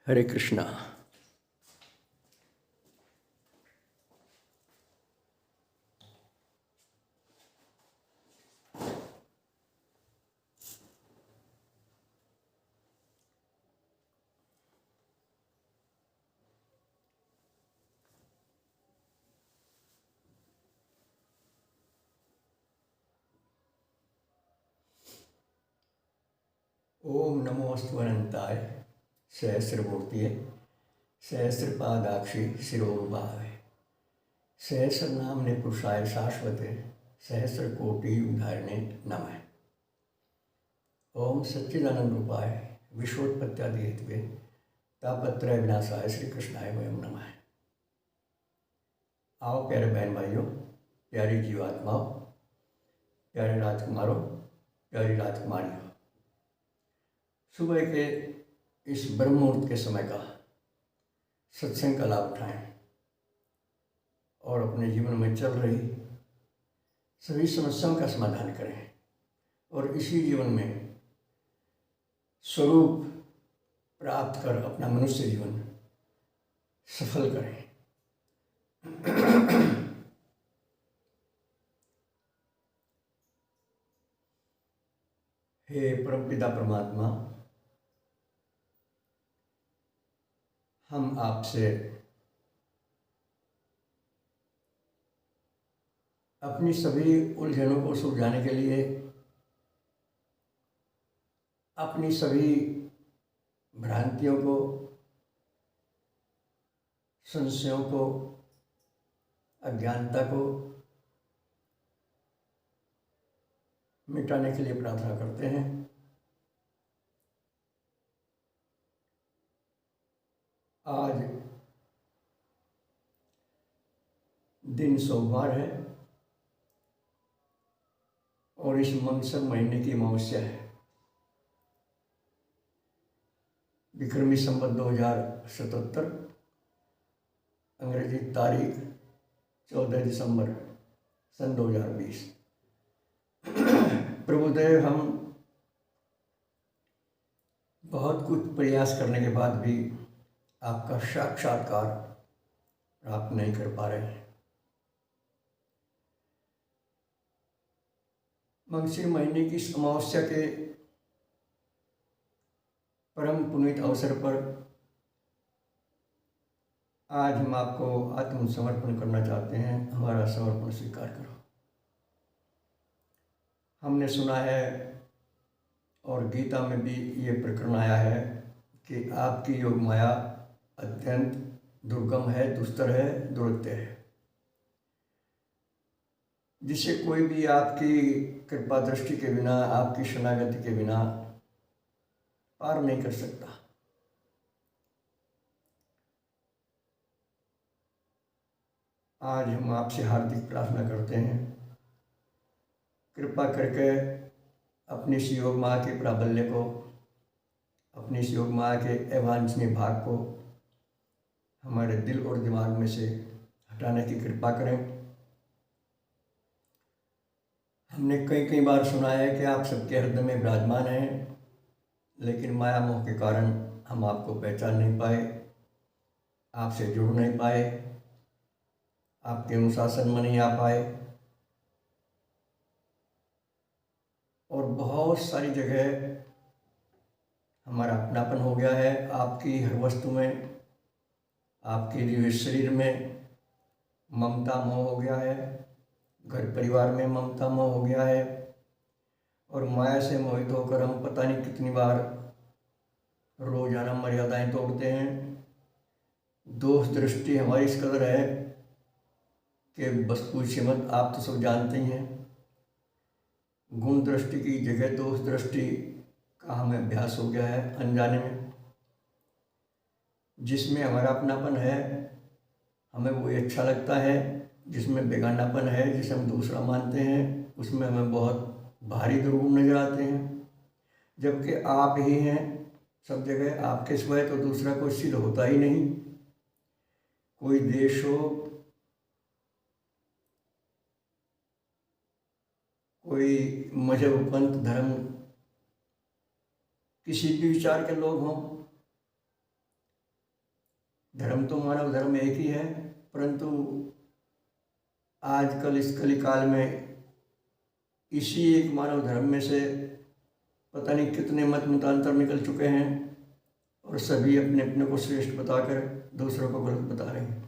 हरे कृष्णा। ओम नमोस्तु अनंताय सहस्रमूर्तिये सहस्रपादाक्षि शिरोरुबावे सहस्रनाम्ने पुरुषाय शाश्वते सहस्रकोटि उदाहरणे नमः। ओम सच्चिदानंद रूपाय विश्वोत्पत्त्यादि हेतवे तापत्रय विनाशाय श्री कृष्णाय वयम नमः। आओ प्यारे बहन भाइयों, प्यारी जीवात्माओं, प्यारे राजकुमारों, प्यारी राजकुमारियों, सुबह के इस ब्रह्म मुहूर्त के समय का सत्संग का लाभ उठाएं और अपने जीवन में चल रही सभी समस्याओं का समाधान करें और इसी जीवन में स्वरूप प्राप्त कर अपना मनुष्य जीवन सफल करें। हे परमपिता परमात्मा, हम आपसे अपनी सभी उलझनों को सुलझाने के लिए, अपनी सभी भ्रांतियों को, संशयों को, अज्ञानता को मिटाने के लिए प्रार्थना करते हैं। आज दिन सोमवार है और इस मंगसर महीने की अमावस्या है। विक्रमी संवत 2077, अंग्रेजी तारीख 14 दिसंबर सन 2020। प्रभुदेव, हम बहुत कुछ प्रयास करने के बाद भी आपका साक्षात्कार प्राप्त नहीं कर पा रहे हैं। मंगशिर महीने की इस अमावस्या के परम पुनीत अवसर पर आज हम आपको आत्मसमर्पण करना चाहते हैं। हमारा समर्पण स्वीकार करो। हमने सुना है और गीता में भी ये प्रकरण आया है कि आपकी योग माया अत्यंत दुर्गम है, दुस्तर है, दुर्लभ है, जिसे कोई भी आपकी कृपा दृष्टि के बिना, आपकी शरणागति के बिना पार नहीं कर सकता। आज हम आपसे हार्दिक प्रार्थना करते हैं, कृपा करके अपनी इस योग माया के प्राबल्य को, अपनी इस योग माया के अवांछनीय भाग को हमारे दिल और दिमाग में से हटाने की कृपा करें। हमने कई कई बार सुना है कि आप सबके हृदय में विराजमान हैं, लेकिन माया मोह के कारण हम आपको पहचान नहीं पाए, आपसे जुड़ नहीं पाए, आपके अनुशासन में नहीं आ पाए और बहुत सारी जगह हमारा अपनापन हो गया है आपकी हर वस्तु में, आपके दिव्य शरीर में ममता मोह हो गया है, घर परिवार में ममता मोह हो गया है और माया से मोहित होकर हम पता नहीं कितनी बार रोजाना मर्यादाएं तोड़ते हैं। दोष दृष्टि हमारी इस कदर है कि बस पूछिए मत, आप तो सब जानते ही हैं। गुण दृष्टि की जगह दोष दृष्टि का हमें अभ्यास हो गया है अनजाने में। जिसमें हमारा अपनापन है हमें वही अच्छा लगता है, जिसमें बेगानापन है, जिसे हम दूसरा मानते हैं, उसमें हमें बहुत भारी दुर्गुण नजर आते हैं। जबकि आप ही हैं सब जगह, आपके सिवाय तो दूसरा कोई सिद्ध होता ही नहीं। कोई देश हो, कोई मजहब, पंथ, धर्म, किसी भी विचार के लोग हों, धर्म तो मानव धर्म एक ही है, परंतु आजकल इस कलिकाल में इसी एक मानव धर्म में से पता नहीं कितने मत मतांतर निकल चुके हैं और सभी अपने अपने को श्रेष्ठ बताकर दूसरों को गलत बता रहे हैं।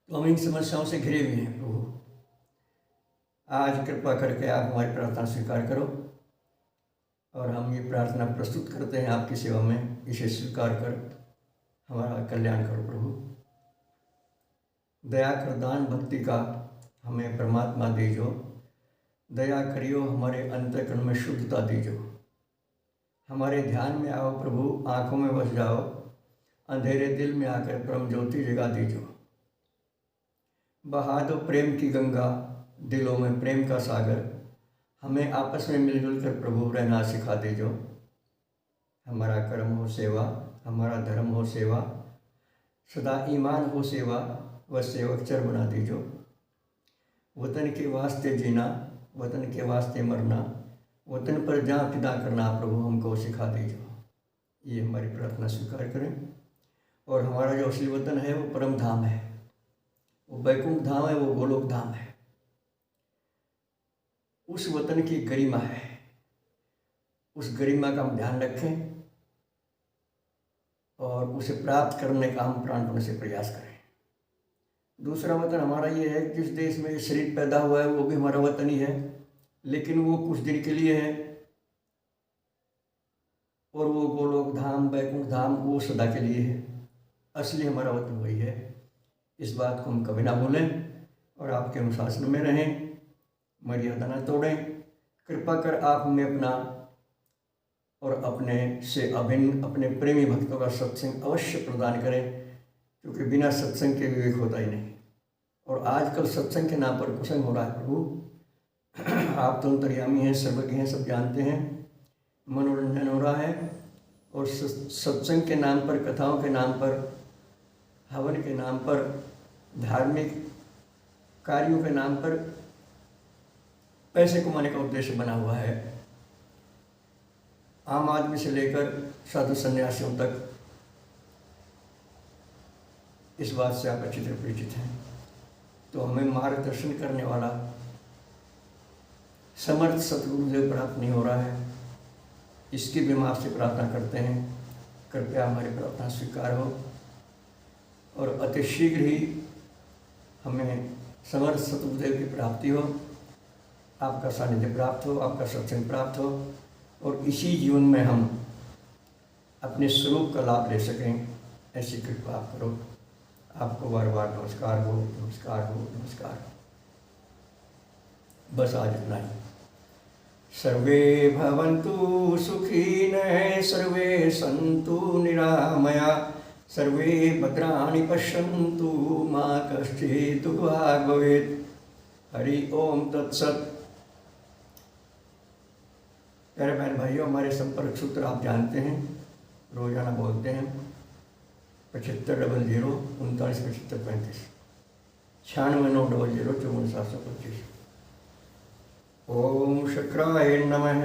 तो हम इन समस्याओं से घिरे हुए हैं। प्रभु आज कृपा करके आप हमारी प्रार्थना स्वीकार करो और हम ये प्रार्थना प्रस्तुत करते हैं आपकी सेवा में। इसे स्वीकार कर हमारा कल्याण करो प्रभु। दया कर दान भक्ति का हमें परमात्मा दीजो। दया करियो हमारे अंतःकरण में शुद्धता दीजो। हमारे ध्यान में आओ प्रभु, आँखों में बस जाओ, अंधेरे दिल में आकर परम ज्योति जगा दीजो। बहा दो प्रेम की गंगा, दिलों में प्रेम का सागर। हमें आपस में मिलजुल कर प्रभु रहना सिखा दीजो। हमारा कर्म हो सेवा, हमारा धर्म हो सेवा, सदा ईमान हो सेवा, व सेवक चर बना दीजो। वतन के वास्ते जीना, वतन के वास्ते मरना, वतन पर जहाँ फिदा करना प्रभु हमको सिखा दीजो। ये हमारी प्रार्थना स्वीकार करें। और हमारा जो असली वतन है वो परम धाम है, वो वैकुंठ धाम है, वो गोलोक धाम है। उस वतन की गरिमा है, उस गरिमा का हम ध्यान रखें और उसे प्राप्त करने का हम प्राणपण से प्रयास करें। दूसरा वतन हमारा ये है, जिस देश में शरीर पैदा हुआ है वो भी हमारा वतन ही है, लेकिन वो कुछ दिन के लिए है, और वो गोलोक धाम वैकुंठ धाम वो सदा के लिए है। असली हमारा वतन वही है। इस बात को हम कभी ना भूलें और आपके अनुशासन में रहें, मर्यादा न तोड़ें। कृपा कर आप हमें अपना और अपने से अभिन्न अपने प्रेमी भक्तों का सत्संग अवश्य प्रदान करें, क्योंकि बिना सत्संग के विवेक होता ही नहीं। और आजकल सत्संग के नाम पर कुसंग हो रहा है प्रभु। आप तो अंतर्यामी हैं, सर्वज्ञ हैं, सब जानते हैं। मनोरंजन हो रहा है और सत्संग के नाम पर, कथाओं के नाम पर, हवन के नाम पर, धार्मिक कार्यों के नाम पर पैसे कमाने का उद्देश्य बना हुआ है। आम आदमी से लेकर साधु सन्यासियों तक इस बात से आप अच्छी तरह परिचित हैं। तो हमें मार्गदर्शन करने वाला समर्थ सतगुरुदेव प्राप्त नहीं हो रहा है, इसकी भी हम आपसे प्रार्थना करते हैं। कृपया हमारी प्रार्थना स्वीकार हो और अति शीघ्र ही हमें समर्थ सतगुरुदेव की प्राप्ति हो, आपका सानिध्य प्राप्त हो, आपका सत्संग प्राप्त हो और इसी जीवन में हम अपने स्वरूप का लाभ ले सकें। ऐसी कृपा आप करो। आपको बार बार नमस्कार हो, नमस्कार हो, नमस्कार हो। बस आज इतना ही। सर्वे भवन्तु सुखिनः, सर्वे सन्तु निरामया, सर्वे भद्राणि पश्यन्तु, मा कश्चित् दुःखभाग् भवेत्। हरि ओम तत्सत्। प्यारे बहन भाइयों, हमारे संपर्क सूत्र आप जानते हैं, रोजाना बोलते हैं 7500 39 75 35 96 900 54 725। ओम शुक्राय नमः।